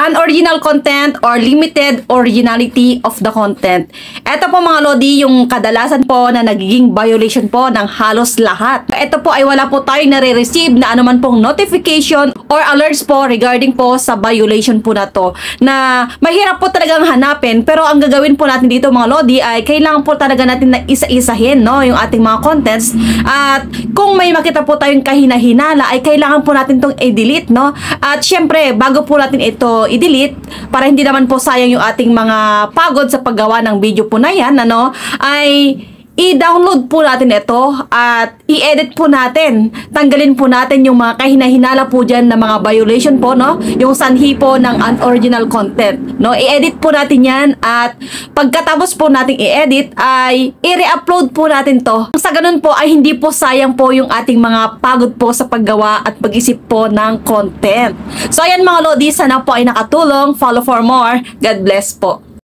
unoriginal content or limited originality of the content. Ito po mga Lodi, yung kadalasan po na nagiging violation po ng halos lahat. Ito po ay wala po tayong nare-receive na anuman pong notification or alerts po regarding po sa violation po na to, na mahirap po talagang hanapin. Pero ang gagawin po natin dito mga Lodi ay kailangan po talaga natin na isa-isahin, no, yung ating mga contents. At kung may makita po tayong kahina-hinala ay kailangan po natin tong i-delete, no. At syempre bago po natin ito i-delete, para hindi naman po sayang yung ating mga pagod sa paggawa ng video po na yan, ano, ay i-download po natin ito at i-edit po natin. Tanggalin po natin yung mga kahina-hinala po dyan na mga violation po, no? Yung sanhi po ng unoriginal content, no? I-edit po natin yan at pagkatapos po nating i-edit ay i-re-upload po natin to. Sa ganun po ay hindi po sayang po yung ating mga pagod po sa paggawa at pag-isip po ng content. So ayan mga Lodi, sana po ay nakatulong. Follow for more. God bless po.